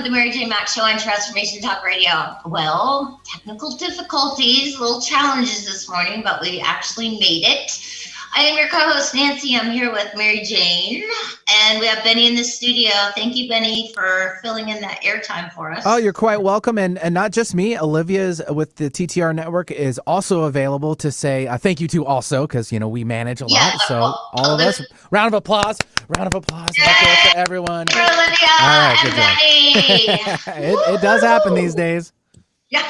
the Mary Jane Mack Show on Transformation Talk Radio. Well, technical difficulties, little challenges this morning, but we actually made it. I am your co-host, Nancy. I'm here with Mary Jane, and we have Benny in the studio. Thank you, Benny, for filling in that airtime for us. Oh, you're quite welcome. And not just me, Olivia's with the TTR network is also available to say thank you to also, because, you know, we manage a lot. So all of us, round of applause. Round of applause for everyone. For Olivia and Benny. It does happen these days. Yeah.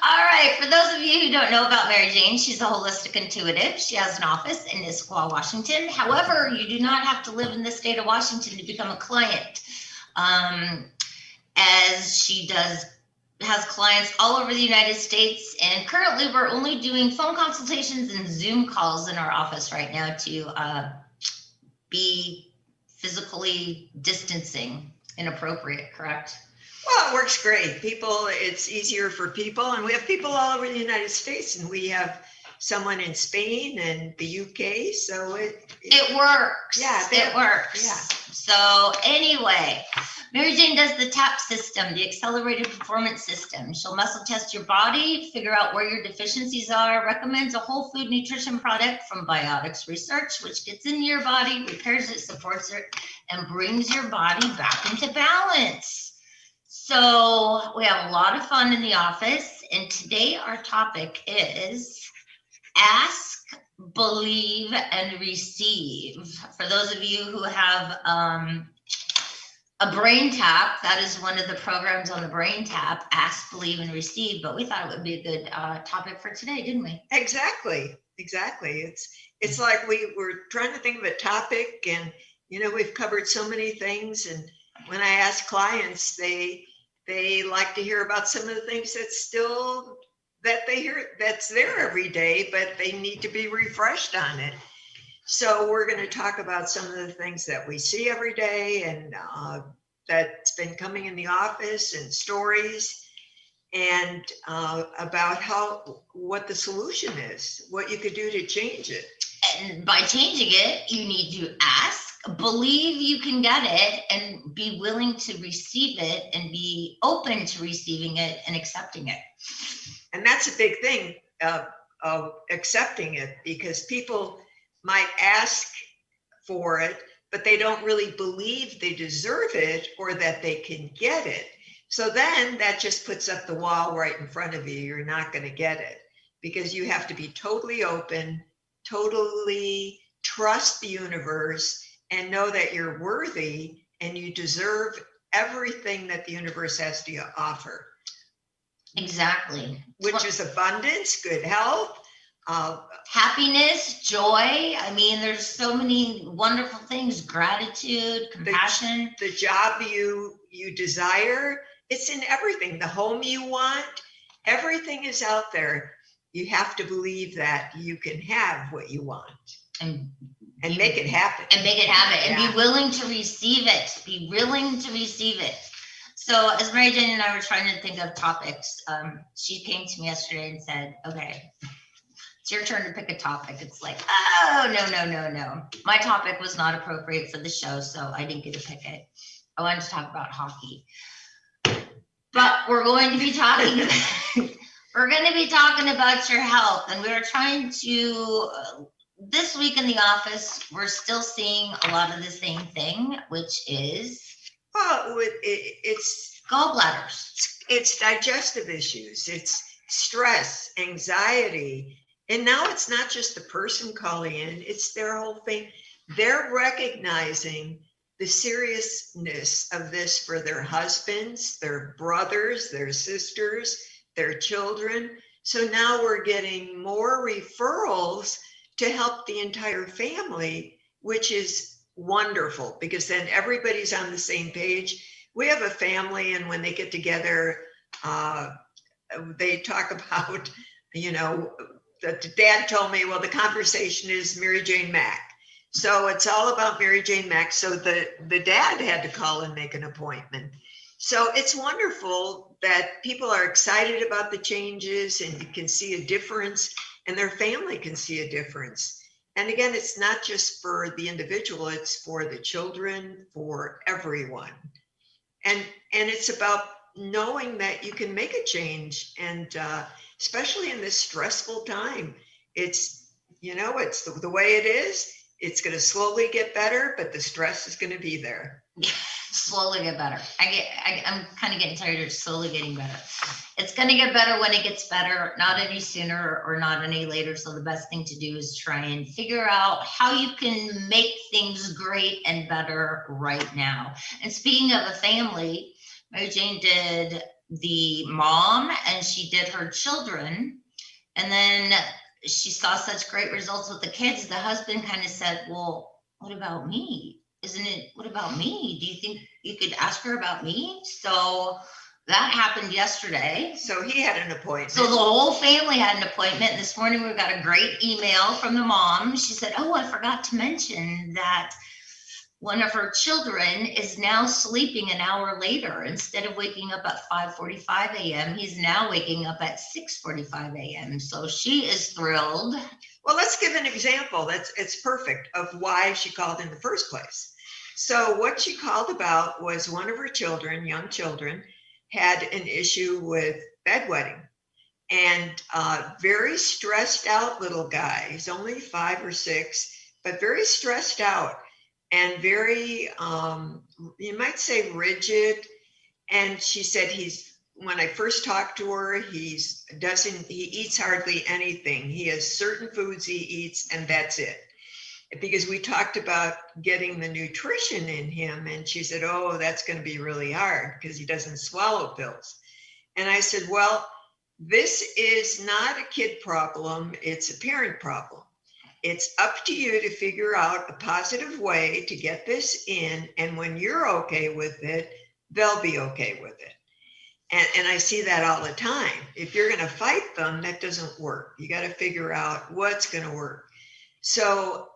All right. For those of you who don't know about Mary Jane, she's a holistic intuitive. She has an office in Issaquah, Washington. However, you do not have to live in the state of Washington to become a client, as she has clients all over the United States. And currently, we're only doing phone consultations and Zoom calls in our office right now to be physically distancing inappropriate, correct? Well, it works great. It's easier for people, and we have people all over the United States, and we have someone in Spain and the UK, so it works. Yeah, it works. Yeah. So anyway, Mary Jane does the TAP system, the accelerated performance system. She'll muscle test your body, figure out where your deficiencies are, recommends a whole food nutrition product from Biotics Research, which gets into your body, repairs it, supports it, and brings your body back into balance. So we have a lot of fun in the office, and today our topic is ask, believe, and receive. For those of you who have a brain tap, that is one of the programs on the brain tap, ask, believe, and receive. But we thought it would be a good topic for today, didn't we? Exactly. It's like we were trying to think of a topic, and you know, we've covered so many things, and when I ask clients, they like to hear about some of the things that they hear that's there every day, but they need to be refreshed on it. So we're going to talk about some of the things that we see every day, and that's been coming in the office, and stories, and about what the solution is, what you could do to change it. And by changing it, you need to ask, believe you can get it, and be willing to receive it, and be open to receiving it and accepting it. And that's a big thing of accepting it, because people might ask for it, but they don't really believe they deserve it or that they can get it. So then that just puts up the wall right in front of you. You're not going to get it, because you have to be totally open, totally trust the universe, and know that you're worthy and you deserve everything that the universe has to offer. Exactly. Which is abundance, good health, happiness, joy. I mean, there's so many wonderful things, gratitude, compassion. The job you desire, it's in everything. The home you want, everything is out there. You have to believe that you can have what you want. And make it happen. And make it happen. And be willing to receive it. Be willing to receive it. So as Mary Jane and I were trying to think of topics, she came to me yesterday and said, okay, it's your turn to pick a topic. It's like, oh, no. My topic was not appropriate for the show, so I didn't get to pick it. I wanted to talk about hockey. But we're going to be talking about your health. And we were trying to, this week in the office, we're still seeing a lot of the same thing, which is it's gallbladders. It's digestive issues. It's stress, anxiety. And now it's not just the person calling in, it's their whole thing. They're recognizing the seriousness of this for their husbands, their brothers, their sisters, their children. So now we're getting more referrals to help the entire family, which is wonderful, because then everybody's on the same page. We have a family, and when they get together, they talk about, you know, the dad told me, well, the conversation is Mary Jane Mack. So it's all about Mary Jane Mack. So the dad had to call and make an appointment. So it's wonderful that people are excited about the changes, and you can see a difference, and their family can see a difference. And again, it's not just for the individual, it's for the children, for everyone. and it's about knowing that you can make a change, and especially in this stressful time, it's, it's the way it is. It's going to slowly get better, but the stress is going to be there. Slowly get better. I'm kind of getting tired of slowly getting better. It's going to get better when it gets better, not any sooner or not any later. So the best thing to do is try and figure out how you can make things great and better right now. And speaking of a family, Mary Jane did the mom and she did her children. And then she saw such great results with the kids. The husband kind of said, well, what about me? What about me? Do you think you could ask her about me? So that happened yesterday. So he had an appointment. So the whole family had an appointment. This morning we got a great email from the mom. She said, oh, I forgot to mention that one of her children is now sleeping an hour later. Instead of waking up at 5:45 a.m., he's now waking up at 6:45 a.m. So she is thrilled. Well, let's give an example. It's perfect of why she called in the first place. So what she called about was one of her children, young children, had an issue with bedwetting, and very stressed out little guy. He's only 5 or 6, but very stressed out and very, you might say, rigid. And she said when I first talked to her, he eats hardly anything. He has certain foods he eats and that's it. Because we talked about getting the nutrition in him, and she said, oh, that's going to be really hard because he doesn't swallow pills. And I said, well, this is not a kid problem. It's a parent problem. It's up to you to figure out a positive way to get this in. And when you're okay with it, they'll be okay with it. And I see that all the time. If you're going to fight them, that doesn't work. You got to figure out what's going to work. So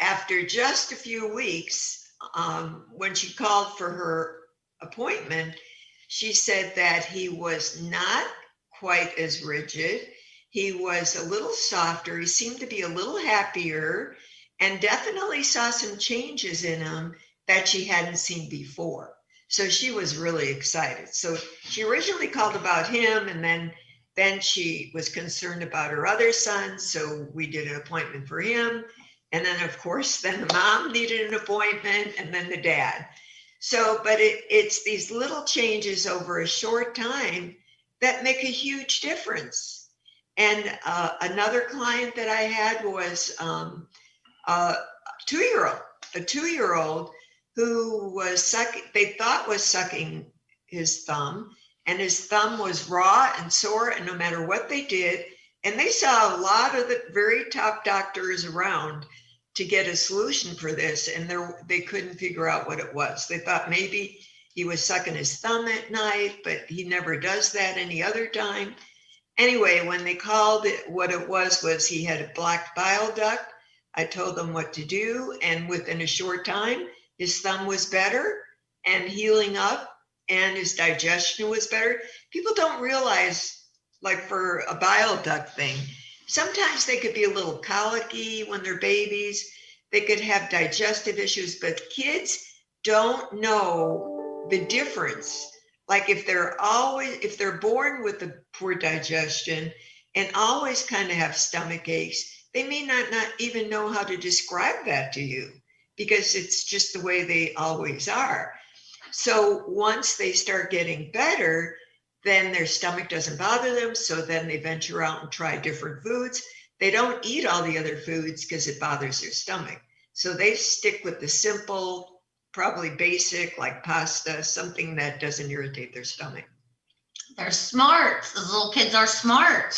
after just a few weeks, when she called for her appointment, she said that he was not quite as rigid. He was a little softer. He seemed to be a little happier, and definitely saw some changes in him that she hadn't seen before. So she was really excited. So she originally called about him, and then she was concerned about her other son. So we did an appointment for him. And then, of course, then the mom needed an appointment, and then the dad. So, but it's these little changes over a short time that make a huge difference. And another client that I had was a 2-year-old who was sucking, they thought was sucking his thumb, and his thumb was raw and sore, and no matter what they did, and they saw a lot of the very top doctors around to get a solution for this, and they couldn't figure out what it was. They thought maybe he was sucking his thumb at night, but he never does that any other time. Anyway, when they called it, what it was he had a blocked bile duct. I told them what to do, and within a short time, his thumb was better and healing up, and his digestion was better. People don't realize, like for a bile duct thing, sometimes they could be a little colicky when they're babies. They could have digestive issues, but kids don't know the difference. Like if they're born with a poor digestion and always kind of have stomach aches, they may not even know how to describe that to you because it's just the way they always are. So once they start getting better, then their stomach doesn't bother them. So then they venture out and try different foods. They don't eat all the other foods because it bothers their stomach. So they stick with the simple, probably basic, like pasta, something that doesn't irritate their stomach. They're smart. Those little kids are smart.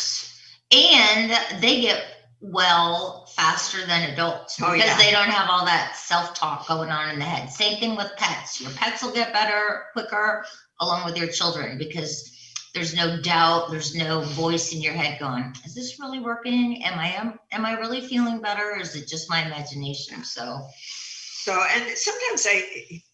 And they get well faster than adults because they don't have all that self-talk going on in the head. Same thing with pets. Your pets will get better quicker along with your children because there's no doubt, there's no voice in your head going, is this really working? Am I really feeling better? Or is it just my imagination? So and sometimes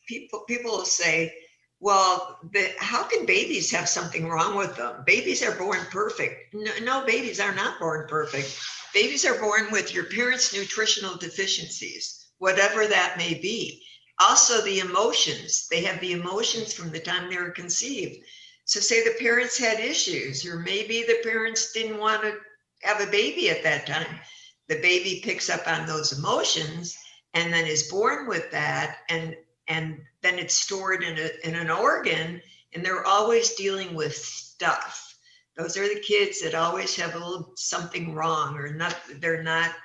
people will say, well, how can babies have something wrong with them? Babies are born perfect. No, babies are not born perfect. Babies are born with your parents' nutritional deficiencies, whatever that may be. Also the emotions, they have the emotions from the time they were conceived. So say the parents had issues, or maybe the parents didn't want to have a baby at that time. The baby picks up on those emotions and then is born with that, and then it's stored in an organ, and they're always dealing with stuff. Those are the kids that always have a little something wrong, or not, they're not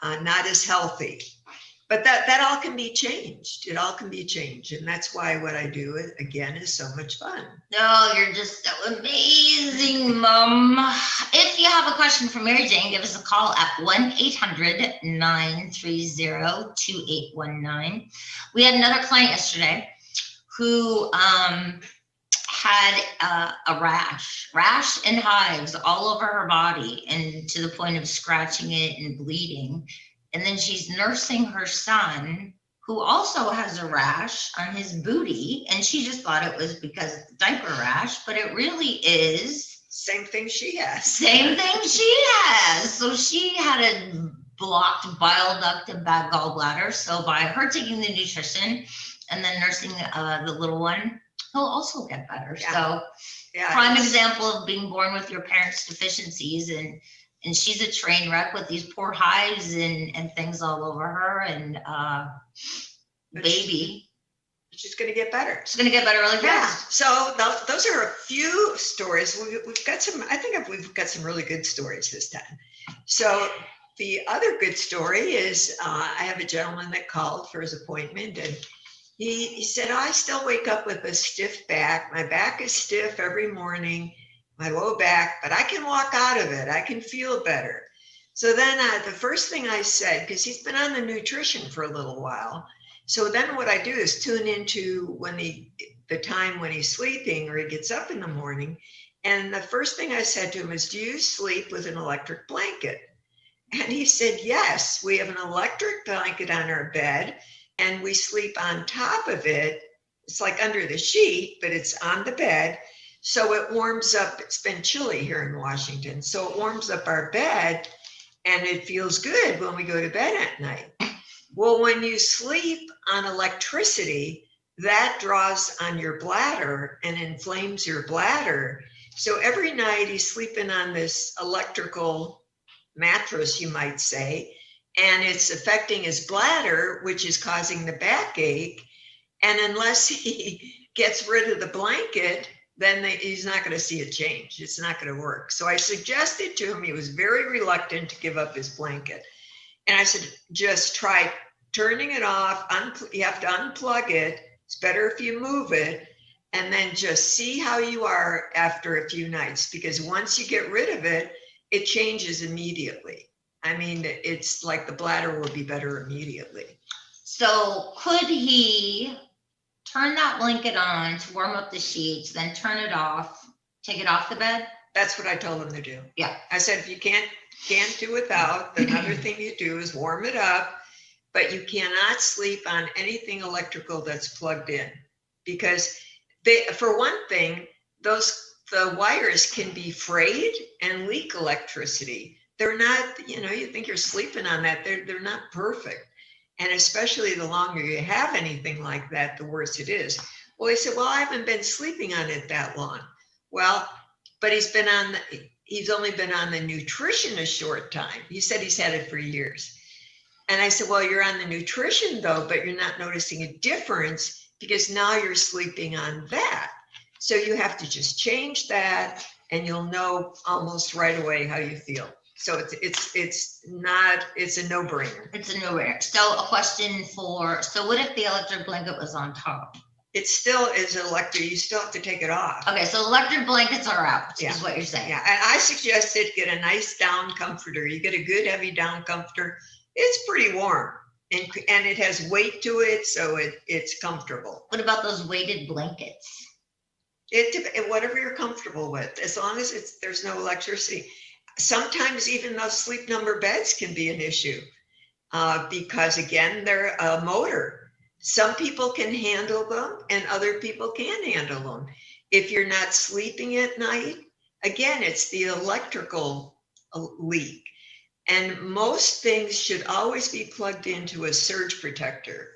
as healthy. But that all can be changed. It all can be changed. And that's why what I do, again, is so much fun. Oh, you're just so amazing, Mom. If you have a question for Mary Jane, give us a call at 1-800-930-2819. We had another client yesterday who had a rash and hives all over her body, and to the point of scratching it and bleeding. And then she's nursing her son, who also has a rash on his booty, and she just thought it was because of the diaper rash, but it really is. Same thing she has. Same thing she has. So she had a blocked bile duct and bad gallbladder. So by her taking the nutrition and then nursing the little one, he'll also get better. Yeah. So prime example of being born with your parents' deficiencies, and she's a train wreck with these poor hives and things all over her, and baby. She's going to get better. She's going to get better really fast. So those are a few stories. We've got some, I think we've got some really good stories this time. So the other good story is I have a gentleman that called for his appointment, and he said, I still wake up with a stiff back. My back is stiff every morning, my low back, but I can walk out of it. I can feel better. So then the first thing I said, because he's been on the nutrition for a little while. So then what I do is tune into the time when he's sleeping or he gets up in the morning. And the first thing I said to him is, do you sleep with an electric blanket? And he said, yes, we have an electric blanket on our bed and we sleep on top of it. It's like under the sheet, but it's on the bed. So it warms up. It's been chilly here in Washington. So it warms up our bed and it feels good when we go to bed at night. Well, when you sleep on electricity, that draws on your bladder and inflames your bladder. So every night he's sleeping on this electrical mattress, you might say, and it's affecting his bladder, which is causing the backache. And unless he gets rid of the blanket, then he's not going to see a change. It's not going to work. So I suggested to him, he was very reluctant to give up his blanket. And I said, just try turning it off. You have to unplug it. It's better if you move it. And then just see how you are after a few nights, because once you get rid of it, it changes immediately. I mean, it's like the bladder will be better immediately. So could he turn that blanket on to warm up the sheets, then turn it off, take it off the bed? That's what I told him to do. Yeah. I said, if you can't do without, another thing you do is warm it up, but you cannot sleep on anything electrical that's plugged in, because for one thing, the wires can be frayed and leak electricity. They're not, you think you're sleeping on that. They're not perfect. And especially the longer you have anything like that, the worse it is. Well, he said, well, I haven't been sleeping on it that long. Well, but he's only been on the nutrition a short time. He said he's had it for years. And I said, well, you're on the nutrition though, but you're not noticing a difference because now you're sleeping on that. So you have to just change that and you'll know almost right away how you feel. So it's a no-brainer. It's a no-brainer. So a question so what if the electric blanket was on top? It still is electric. You still have to take it off. Okay, so electric blankets are out, is what you're saying. Yeah, and I suggested get a nice down comforter. You get a good heavy down comforter. It's pretty warm, and it has weight to it, so it's comfortable. What about those weighted blankets? Whatever you're comfortable with, as long as there's no electricity. Sometimes even those sleep number beds can be an issue because, again, they're a motor. Some people can handle them and other people can't handle them. If you're not sleeping at night, again, it's the electrical leak. And most things should always be plugged into a surge protector.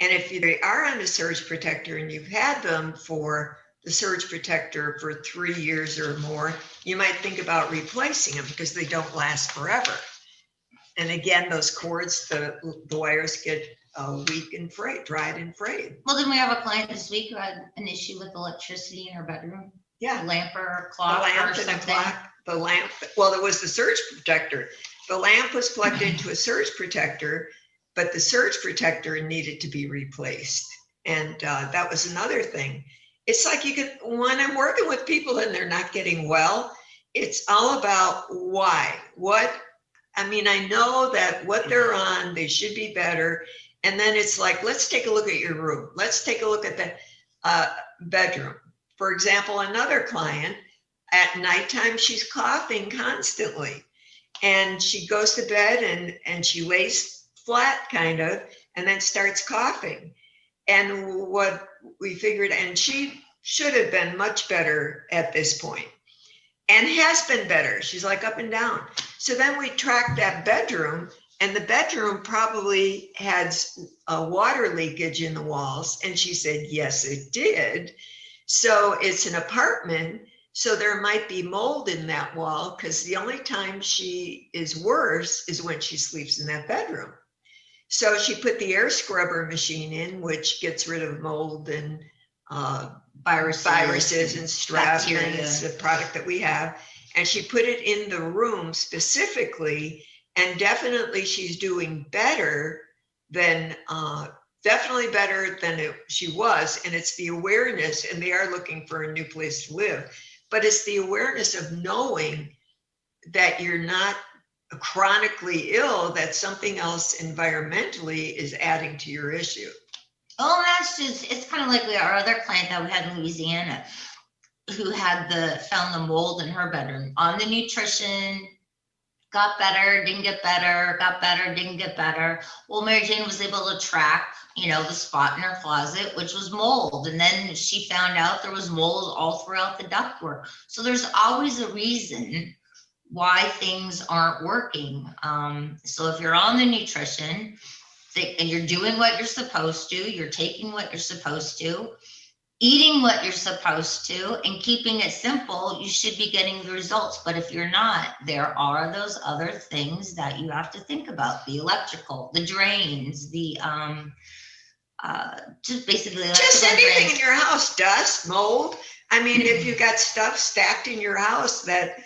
And if they are on a surge protector and you've had them for the surge protector for 3 years or more, you might think about replacing them because they don't last forever. And again, those cords, the wires get weak and frayed, dried and frayed. Well, then we have a client this week who had an issue with electricity in her bedroom. Yeah. A lamp or a clock or something. The lamp, well, it was the surge protector. The lamp was plugged into a surge protector, but the surge protector needed to be replaced. And that was another thing. It's like when I'm working with people and they're not getting well, it's all about why. I know that what they're on, they should be better. And then it's like, let's take a look at your room. Let's take a look at the bedroom. For example, another client, at nighttime, she's coughing constantly. And she goes to bed and she lays flat kind of, and then starts coughing. And what we figured, and she should have been much better at this point and has been better. She's like up and down. So then we tracked that bedroom, and the bedroom probably had a water leakage in the walls. And she said, yes, it did. So it's an apartment. So there might be mold in that wall, because the only time she is worse is when she sleeps in that bedroom. So she put the air scrubber machine in, which gets rid of mold and viruses and strep, and it's the product that we have. And she put it in the room specifically, and definitely she's doing better than she was. And it's the awareness, and they are looking for a new place to live. But it's the awareness of knowing that you're not chronically ill, that something else environmentally is adding to your issue. Oh, it's kind of like our other client that we had in Louisiana, who had found the mold in her bedroom. On the nutrition, got better, didn't get better, got better, didn't get better. Well, Mary Jane was able to track, the spot in her closet, which was mold. And then she found out there was mold all throughout the ductwork. So there's always a reason why things aren't working. So if you're on the nutrition and you're doing what you're supposed to, you're taking what you're supposed to, eating what you're supposed to, and keeping it simple, you should be getting the results. But if you're not, there are those other things that you have to think about: the electrical, the drains, the just basically just anything drains in your house, dust, mold. If you got stuff stacked in your house that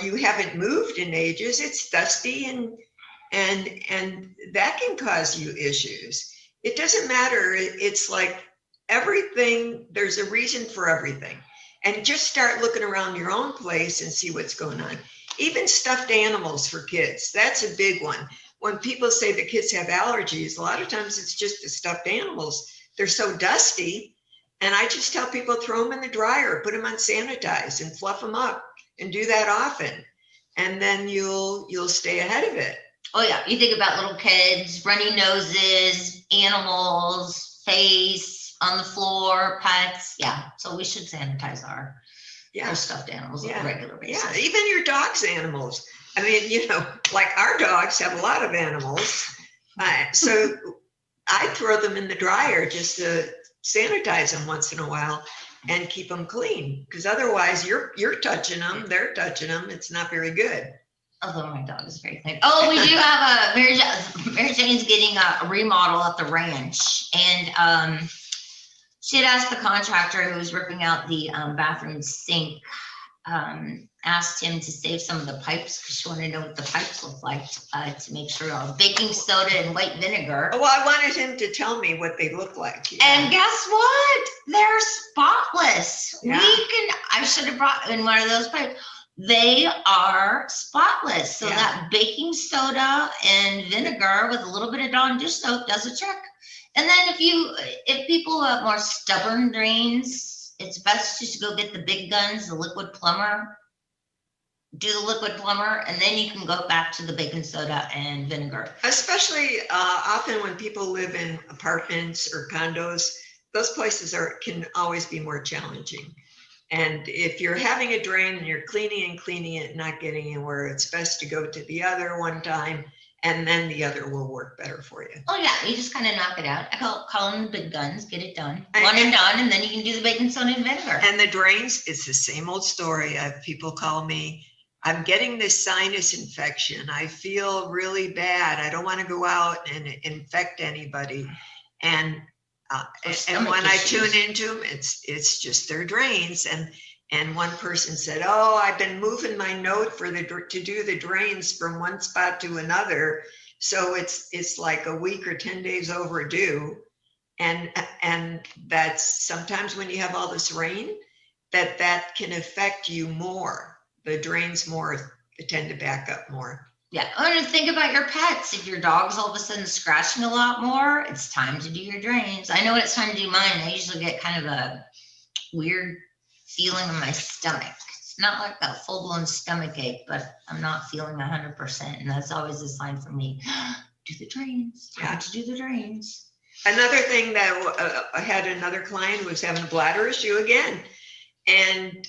you haven't moved in ages, it's dusty, and that can cause you issues. It doesn't matter. It's like everything, there's a reason for everything. And just start looking around your own place and see what's going on. Even stuffed animals for kids, that's a big one. When people say the kids have allergies, a lot of times it's just the stuffed animals. They're so dusty. And I just tell people, throw them in the dryer, put them on sanitize, and fluff them up, and do that often. And then you'll stay ahead of it. Oh yeah, you think about little kids, runny noses, animals, face on the floor, pets. Yeah, so we should sanitize our stuffed animals on a regular basis. Yeah, even your dog's animals. Like our dogs have a lot of animals. So I throw them in the dryer just to sanitize them once in a while and keep them clean. Because otherwise you're touching them, they're touching them. It's not very good. Although my dog is very clean. Oh, we do have Mary Jane's getting a remodel at the ranch. And she had asked the contractor who was ripping out the bathroom sink, asked him to save some of the pipes because she wanted to know what the pipes look like to make sure baking soda and white vinegar. Well, I wanted him to tell me what they look like. Yeah. And guess what? They're spotless. Yeah. I should have brought in one of those pipes. They are spotless. So that baking soda and vinegar with a little bit of Dawn dish soap does a trick. And then if people have more stubborn drains, it's best just to go get the big guns, the liquid plumber. Do the liquid plumber, and then you can go back to the baking soda and vinegar. Especially often when people live in apartments or condos, those places can always be more challenging. And if you're having a drain and you're cleaning it, not getting anywhere, it's best to go to the other one time and then the other will work better for you. Oh yeah, you just kind of knock it out. I call them the big guns, get it done. One and done, and then you can do the baking soda and vinegar. And the drains, it's the same old story. I have people call me, I'm getting this sinus infection. I feel really bad. I don't want to go out and infect anybody. And when I tune into them, it's just their drains. And one person said, "Oh, I've been moving my note to do the drains from one spot to another, so it's like a week or 10 days overdue." And that's sometimes when you have all this rain, that can affect you more. The drains more tend to back up more. Yeah, I want to think about your pets. If your dog's all of a sudden scratching a lot more, it's time to do your drains. I know when it's time to do mine, I usually get kind of a weird feeling in my stomach. It's not like a full-blown stomach ache, but I'm not feeling 100%, and that's always a sign for me. Do the drains. Time to do the drains. Another thing that I had another client who was having a bladder issue again, and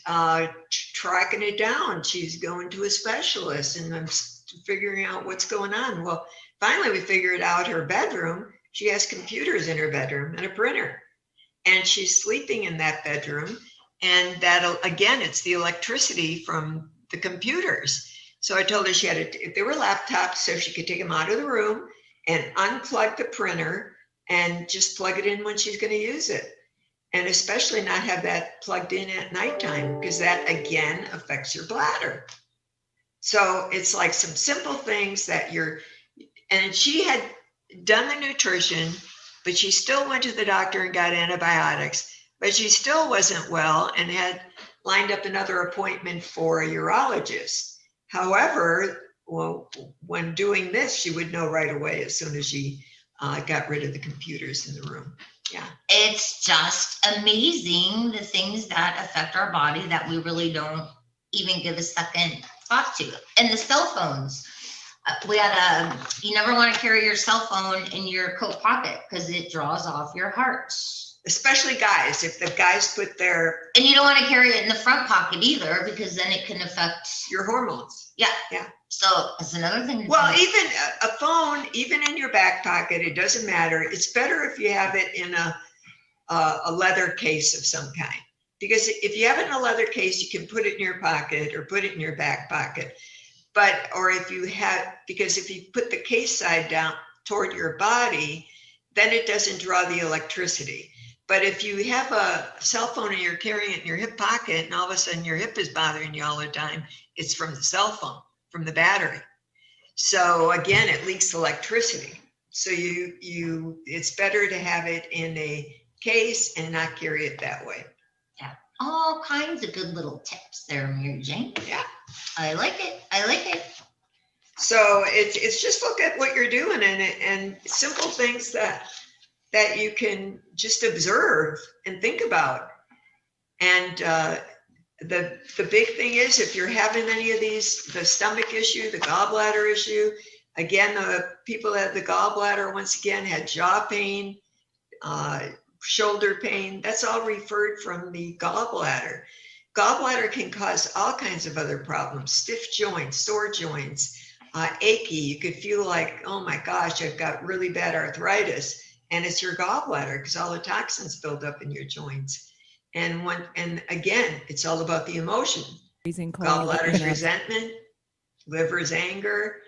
tracking it down. She's going to a specialist, and I'm figuring out what's going on. Well, finally we figured out her bedroom. She has computers in her bedroom and a printer, and she's sleeping in that bedroom. And that'll, again, it's the electricity from the computers. So I told her she had if they were laptops, so she could take them out of the room and unplug the printer and just plug it in when she's going to use it. And especially not have that plugged in at nighttime, because that again affects your bladder. So it's like some simple things that and she had done the nutrition, but she still went to the doctor and got antibiotics, but she still wasn't well and had lined up another appointment for a urologist. However, when doing this, she would know right away as soon as she got rid of the computers in the room. Yeah. It's just amazing the things that affect our body that we really don't even give a second thought to. And the cell phones, you never want to carry your cell phone in your coat pocket because it draws off your heart. Especially guys, if the guys put their... And you don't want to carry it in the front pocket either, because then it can affect your hormones. Yeah. Yeah. So that's another thing. Well, even a phone, even in your back pocket, it doesn't matter. It's better if you have it in a leather case of some kind, because if you have it in a leather case, you can put it in your pocket or put it in your back pocket. Because if you put the case side down toward your body, then it doesn't draw the electricity. But if you have a cell phone and you're carrying it in your hip pocket and all of a sudden your hip is bothering you all the time, it's from the cell phone, from the battery. So again, it leaks electricity. So it's better to have it in a case and not carry it that way. Yeah, all kinds of good little tips there, Mary Jane. Yeah, I like it. So it's just look at what you're doing and simple things that you can just observe and think about. And the big thing is, if you're having any of these, the stomach issue, the gallbladder issue, again, the people that had the gallbladder, once again, had jaw pain, shoulder pain. That's all referred from the gallbladder. Gallbladder can cause all kinds of other problems: stiff joints, sore joints, achy. You could feel like, oh my gosh, I've got really bad arthritis. And it's your gallbladder, because all the toxins build up in your joints. And again, it's all about the emotion. Gallbladder's resentment, liver's anger.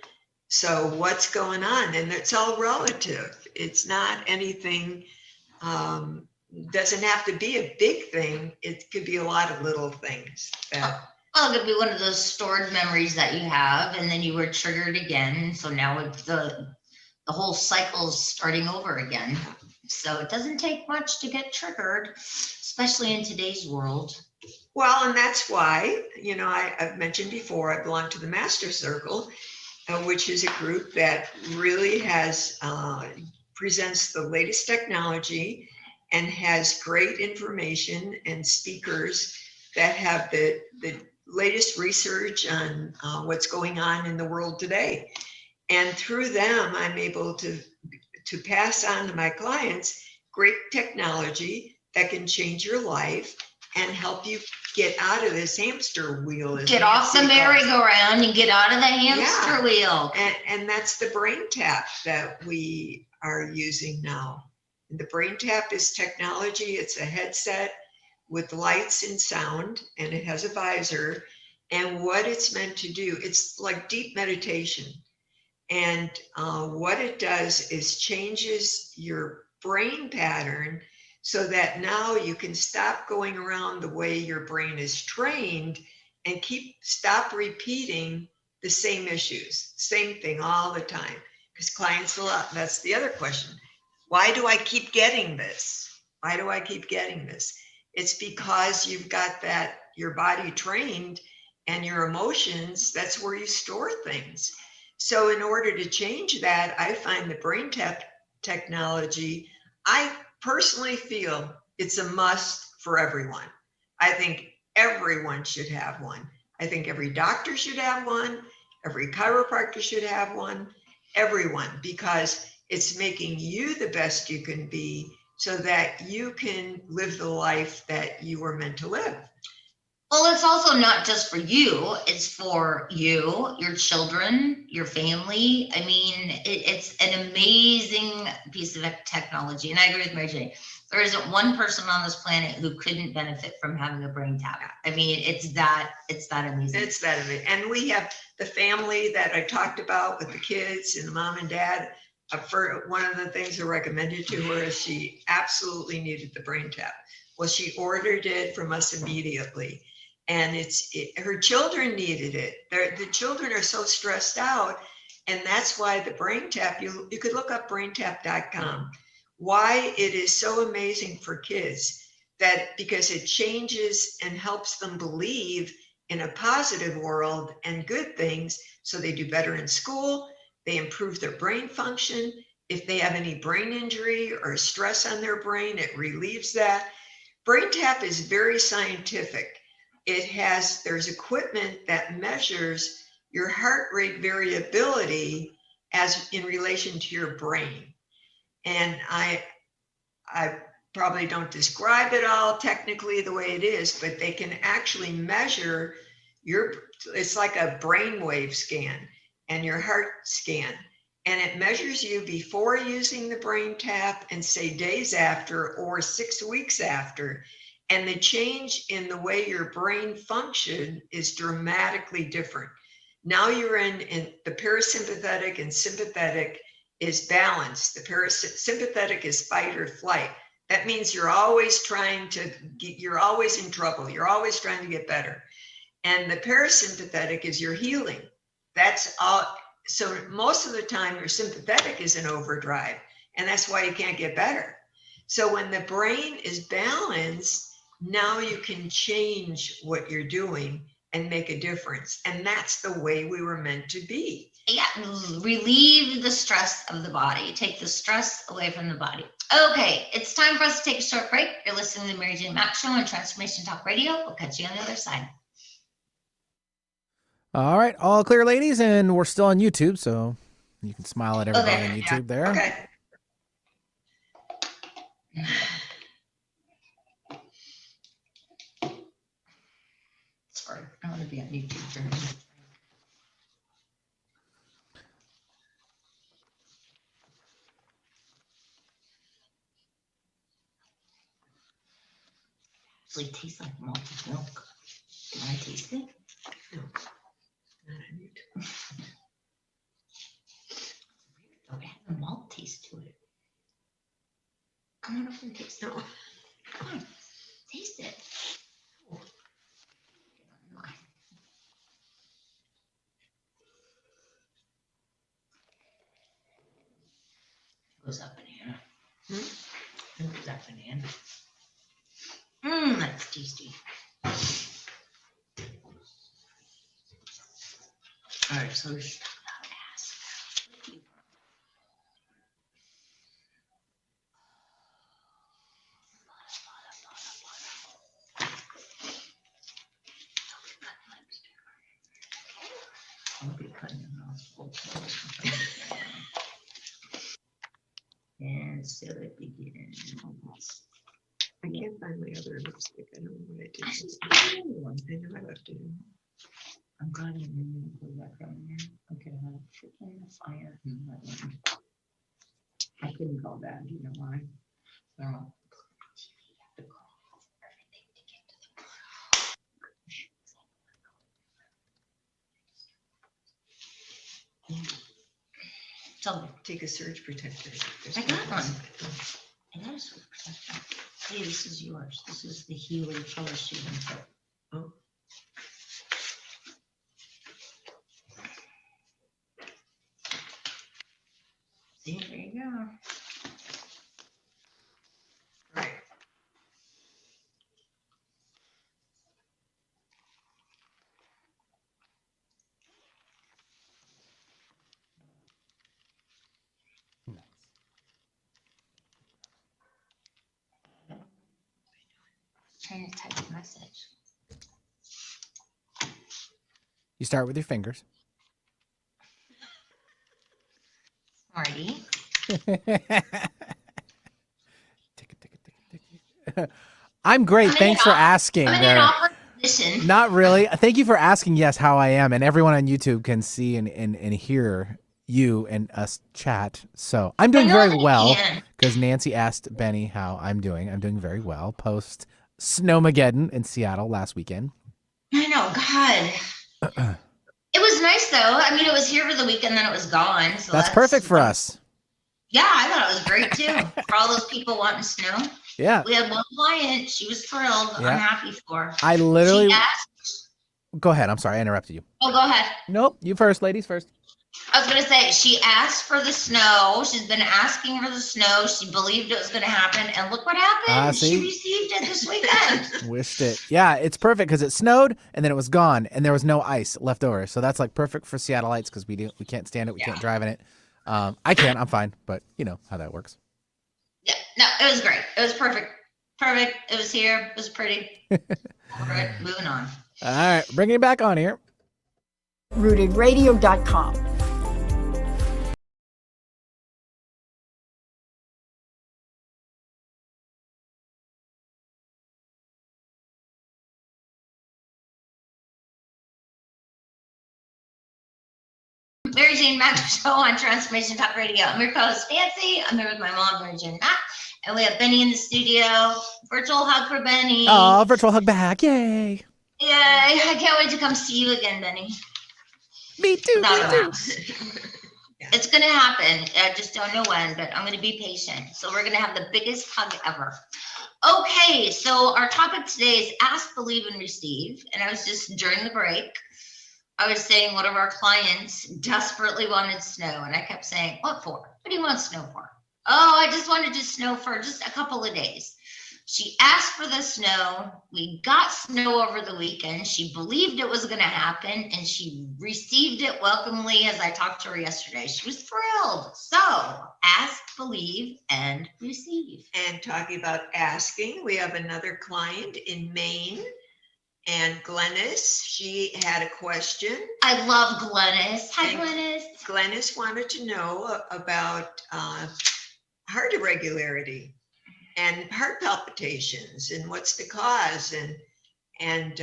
So what's going on? And it's all relative. It's not anything, doesn't have to be a big thing. It could be a lot of little things. Well, it could be one of those stored memories that you have, and then you were triggered again. So now it's the whole cycle's starting over again. So it doesn't take much to get triggered, especially in today's world. Well, and that's why, I've mentioned before, I belong to the Master Circle, which is a group that really presents the latest technology and has great information and speakers that have the latest research on what's going on in the world today. And through them, I'm able to pass on to my clients great technology that can change your life and help you get out of this hamster wheel. Get off the merry-go-round and get out of the hamster wheel. And that's the brain tap that we are using now. And the brain tap is technology. It's a headset with lights and sound, and it has a visor. And what it's meant to do, it's like deep meditation. And what it does is changes your brain pattern so that now you can stop going around the way your brain is trained and stop repeating the same issues, same thing all the time. Because clients that's the other question. Why do I keep getting this? Why do I keep getting this? It's because you've got your body trained, and your emotions, that's where you store things. So in order to change that, I find the brain tap technology, I personally feel it's a must for everyone. I think everyone should have one. I think every doctor should have one. Every chiropractor should have one. Everyone, because it's making you the best you can be so that you can live the life that you were meant to live. Well, it's also not just for you, it's for you, your children, your family. I mean, it's an amazing piece of technology. And I agree with Mary Jane. There isn't one person on this planet who couldn't benefit from having a brain tap. I mean, it's that amazing. It's that amazing. And we have the family that I talked about with the kids and the mom and dad. For one of the things I recommended to her is she absolutely needed the brain tap. Well, she ordered it from us immediately. And her children needed it. The children are so stressed out. And that's why the brain tap, you could look up braintap.com, why it is so amazing for kids, because it changes and helps them believe in a positive world and good things. So they do better in school. They improve their brain function. If they have any brain injury or stress on their brain, it relieves that. Brain tap is very scientific. There's equipment that measures your heart rate variability as in relation to your brain. And I probably don't describe it all technically the way it is, but they can actually measure it's like a brainwave scan and your heart scan. And it measures you before using the brain tap and say days after or 6 weeks after. And the change in the way your brain function is dramatically different. Now you're in the parasympathetic and sympathetic is balanced. The parasympathetic is fight or flight. That means you're always you're always in trouble. You're always trying to get better. And the parasympathetic is your healing. That's all. So most of the time your sympathetic is in overdrive, and that's why you can't get better. So when the brain is balanced, now you can change what you're doing and make a difference. And that's the way we were meant to be. Yeah, relieve the stress of the body. Take the stress away from the body. Okay, it's time for us to take a short break. You're listening to the Mary Jane Mack Show on Transformation Talk Radio. We'll catch you on the other side. All right, all clear, ladies, and we're still on YouTube, so you can smile at everybody on YouTube there. Okay. Sorry, I want to be on YouTube for a minute. Actually tastes like malted milk. Can I taste it? No, not on YouTube. Oh, it had a malt taste to it. Come on over and taste it. No. Come on, taste it. Oh. Who's that banana? Who's that banana? That's tasty. All right, so there's I'll be cutting them off. And so it begins. I can't find my other lipstick. I don't know what I did. I know I left it in. I'm glad I didn't put that down there. Okay, freaking fire. I couldn't call that. You know why? No. So Take a surge protector. I got one. I got a surge protector. Hey, this is yours. This is the Healy troubleshooting kit. Oh. See, there you go. Right. Trying to type a message. You start with your fingers. Smarty. I'm great. Thanks for asking. I'm in an awkward position. Not really. Thank you for asking. Yes, how I am, and everyone on YouTube can see and hear you and us chat. So I'm doing very well because Nancy asked Benny how I'm doing. I'm doing very well. Post Snowmageddon in Seattle last weekend. I know. God. It was nice though. I mean, it was here for the weekend, then it was gone. So that's perfect for us. Yeah, I thought it was great too. For all those people wanting snow. Yeah. We had one client. She was thrilled. Yeah. I'm happy for her. I literally. Go ahead. I'm sorry. I interrupted you. Oh, go ahead. Nope. You first, ladies first. I was going to say, she asked for the snow. She's been asking for the snow. She believed it was going to happen. And look what happened. She received it this weekend. Wished it. Yeah, it's perfect because it snowed and then it was gone and there was no ice left over. So that's like perfect for Seattleites because we can't stand it. We can't drive in it. I can. I'm fine. But you know how that works. Yeah. No, it was great. It was perfect. Perfect. It was here. It was pretty. All right. Moving on. All right. Bringing it back on here. RootedRadio.com. Mary Jane Mack Show on Transformation Talk Radio. I'm your co-host, Nancy. I'm here with my mom, Mary Jane Mack. And we have Benny in the studio. Virtual hug for Benny. Oh, virtual hug back. Yay. Yay. I can't wait to come see you again, Benny. Me too. It's going to happen. I just don't know when, but I'm going to be patient. So we're going to have the biggest hug ever. Okay, so our topic today is Ask, Believe, and Receive. And I was just, during the break, I was saying one of our clients desperately wanted snow. And I kept saying, what for? What do you want snow for? Oh, I just wanted to snow for just a couple of days. She asked for the snow. We got snow over the weekend. She believed it was going to happen and she received it welcomely as I talked to her yesterday. She was thrilled. So ask, believe, and receive. And talking about asking, we have another client in Maine. And Glennis, she had a question. I love Glennis. Hi, Glennis. Glennis wanted to know about heart irregularity and heart palpitations and what's the cause and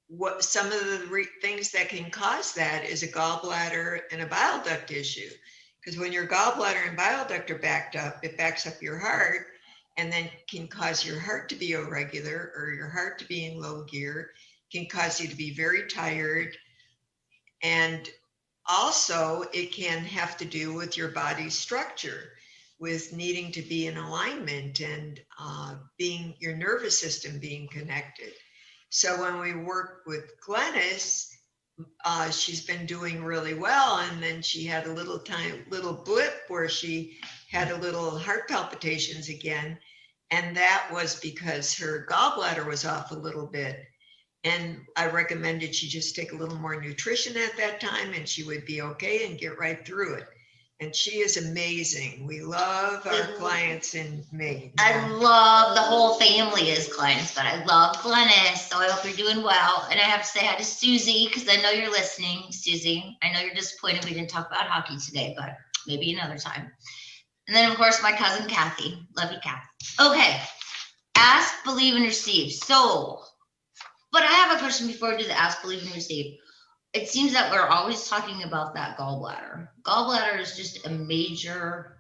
what some of the things that can cause that is a gallbladder and a bile duct issue. Because when your gallbladder and bile duct are backed up, it backs up your heart and then can cause your heart to be irregular or your heart to be in low gear, can cause you to be very tired. And also it can have to do with your body's structure, with needing to be in alignment and being your nervous system being connected. So when we work with Glennis, she's been doing really well. And then she had a little blip where she had a little heart palpitations again. And that was because her gallbladder was off a little bit. And I recommended she just take a little more nutrition at that time and she would be okay and get right through it. And she is amazing. We love our clients in Maine. I love the whole family is clients, but I love Glennis. So I hope you're doing well. And I have to say hi to Susie because I know you're listening. Susie, I know you're disappointed we didn't talk about hockey today, but maybe another time. And then, of course, my cousin Kathy. Love you, Kathy. Okay, ask, believe, and receive. So, but I have a question before we do the ask, believe, and receive. It seems that we're always talking about that gallbladder. Gallbladder is just a major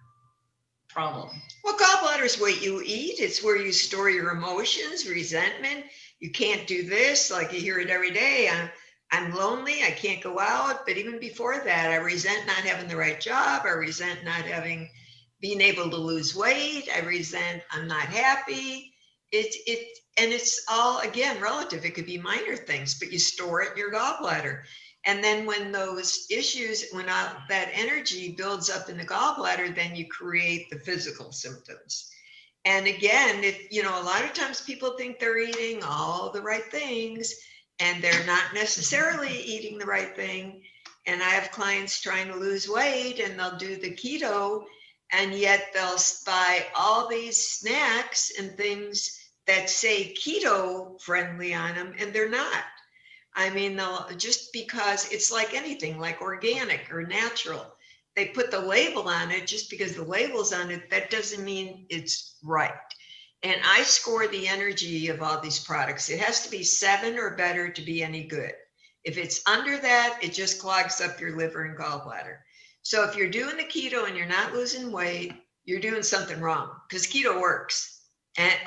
problem. Well, gallbladder is what you eat. It's where you store your emotions, resentment. You can't do this. Like you hear it every day. I'm lonely. I can't go out. But even before that, I resent not having the right job. I resent not being able to lose weight. I resent I'm not happy. And it's all, again, relative. It could be minor things, but you store it in your gallbladder. And then when those issues, when that energy builds up in the gallbladder, then you create the physical symptoms. And again, a lot of times people think they're eating all the right things and they're not necessarily eating the right thing. And I have clients trying to lose weight and they'll do the keto, and yet they'll buy all these snacks and things that say keto friendly on them, and they're not. I mean, they'll, just because it's like anything, like organic or natural, they put the label on it. Just because the label's on it, that doesn't mean it's right. And I score the energy of all these products. It has to be 7 or better to be any good. If it's under that, it just clogs up your liver and gallbladder. So if you're doing the keto and you're not losing weight, you're doing something wrong, because keto works.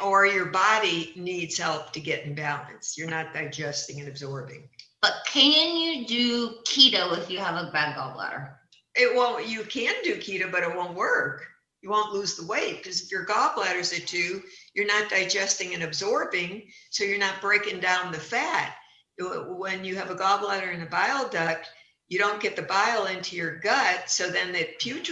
Or your body needs help to get in balance. You're not digesting and absorbing. But can you do keto if you have a bad gallbladder? You can do keto, but it won't work. You won't lose the weight, because if your gallbladder's at 2, you're not digesting and absorbing, so you're not breaking down the fat. When you have a gallbladder and a bile duct, you don't get the bile into your gut, so then the food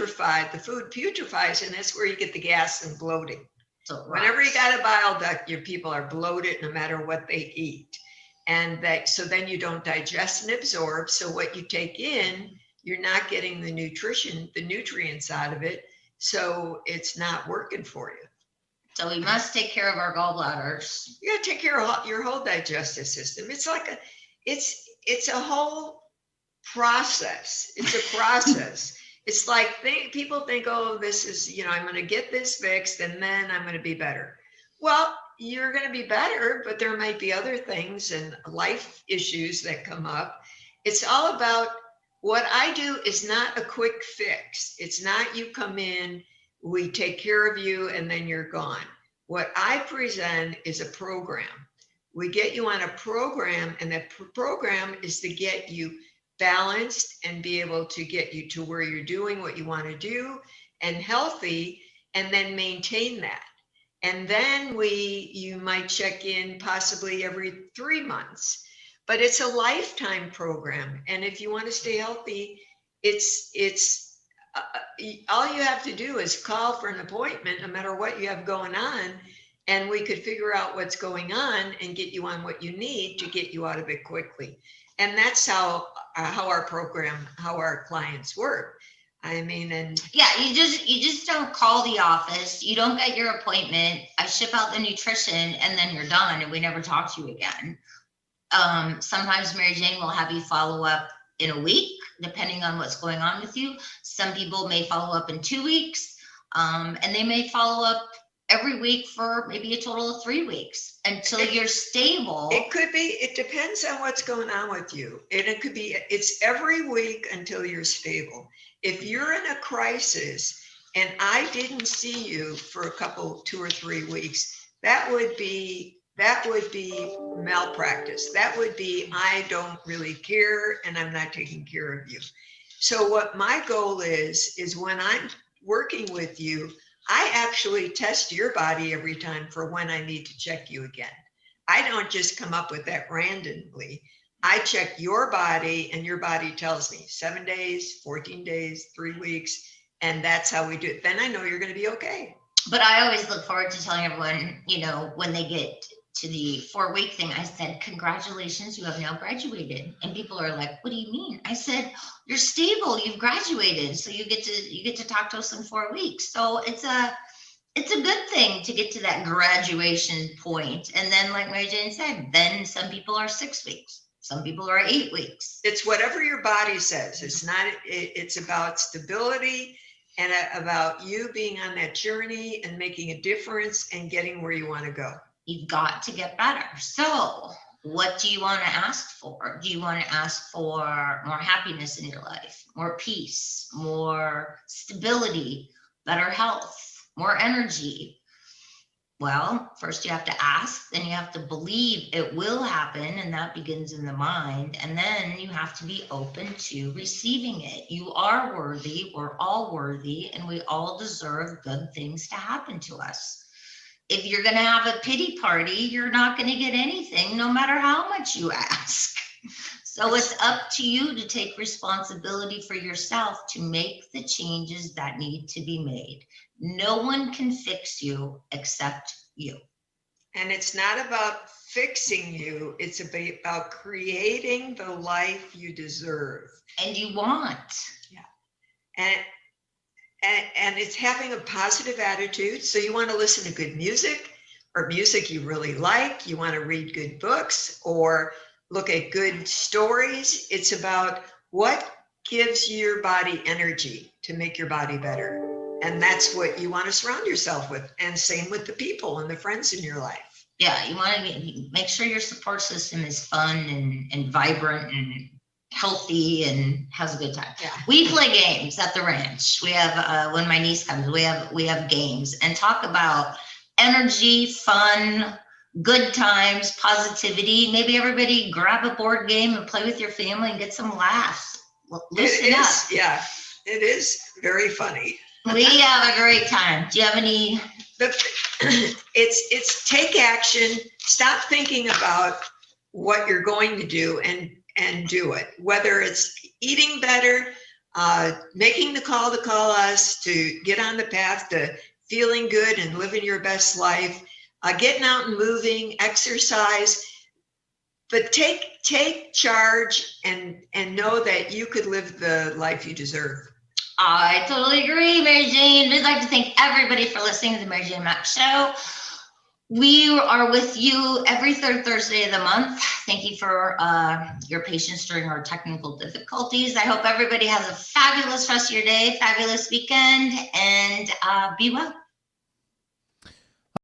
putrefies, and that's where you get the gas and bloating. So whenever you got a bile duct, your people are bloated no matter what they eat. So then you don't digest and absorb. So what you take in, you're not getting the nutrients out of it. So it's not working for you. So we must take care of our gallbladders. You got to take care of your whole digestive system. It's like it's a whole process. It's a process. It's like people think, oh, this is, I'm going to get this fixed and then I'm going to be better. Well, you're going to be better, but there might be other things and life issues that come up. It's all about, what I do is not a quick fix. It's not you come in, we take care of you, and then you're gone. What I present is a program. We get you on a program, and that program is to get you balanced and be able to get you to where you're doing what you want to do and healthy, and then maintain that. And then you might check in possibly every 3 months, but it's a lifetime program. And if you want to stay healthy, it's all you have to do is call for an appointment, no matter what you have going on, and we could figure out what's going on and get you on what you need to get you out of it quickly. And that's how our clients work. I mean, and yeah, you just don't call the office. You don't get your appointment. I ship out the nutrition, and then you're done, and we never talk to you again. Sometimes Mary Jane will have you follow up in a week, depending on what's going on with you. Some people may follow up in 2 weeks, and they may follow up every week for maybe a total of 3 weeks until you're stable. It depends on what's going on with you. And it's every week until you're stable. If you're in a crisis and I didn't see you for 2 or 3 weeks, that would be malpractice. That would be, I don't really care and I'm not taking care of you. So what my goal is when I'm working with you, I actually test your body every time for when I need to check you again. I don't just come up with that randomly. I check your body, and your body tells me 7 days, 14 days, 3 weeks, and that's how we do it. Then I know you're going to be okay. But I always look forward to telling everyone, when they get to the 4-week thing, I said, congratulations, you have now graduated. And people are like, what do you mean? I said, you're stable, you've graduated. So you get to talk to us in 4 weeks. So it's a good thing to get to that graduation point. And then, like Mary Jane said, then some people are 6 weeks. Some people are 8 weeks. It's whatever your body says. It's about stability and about you being on that journey and making a difference and getting where you want to go. You've got to get better. So what do you want to ask for? Do you want to ask for more happiness in your life, more peace, more stability, better health, more energy? Well, first you have to ask, then you have to believe it will happen, and that begins in the mind. And then you have to be open to receiving it. You are worthy, we're all worthy, and we all deserve good things to happen to us. If you're going to have a pity party, you're not going to get anything, no matter how much you ask. So it's up to you to take responsibility for yourself to make the changes that need to be made. No one can fix you except you. And it's not about fixing you, it's about creating the life you deserve. And you want. Yeah. And it's having a positive attitude. So you want to listen to good music, or music you really like. You want to read good books or look at good stories. It's about what gives your body energy to make your body better. And that's what you want to surround yourself with. And same with the people and the friends in your life. Yeah, you want to make sure your support system is fun and vibrant and healthy and has a good time. Yeah. We play games at the ranch. We have when my niece comes, we have games and talk about energy, fun, good times, positivity. Maybe everybody grab a board game and play with your family and get some laughs. Loosen up. Yeah, it is very funny. We have a great time. Do you have any? It's take action. Stop thinking about what you're going to do and do it. Whether it's eating better, making the call to call us, to get on the path to feeling good and living your best life, getting out and moving, exercise. But take charge and know that you could live the life you deserve. I totally agree, Mary Jane. We'd like to thank everybody for listening to the Mary Jane and Mack Show. We are with you every third Thursday of the month. Thank you for your patience during our technical difficulties. I hope everybody has a fabulous rest of your day, fabulous weekend, and be well.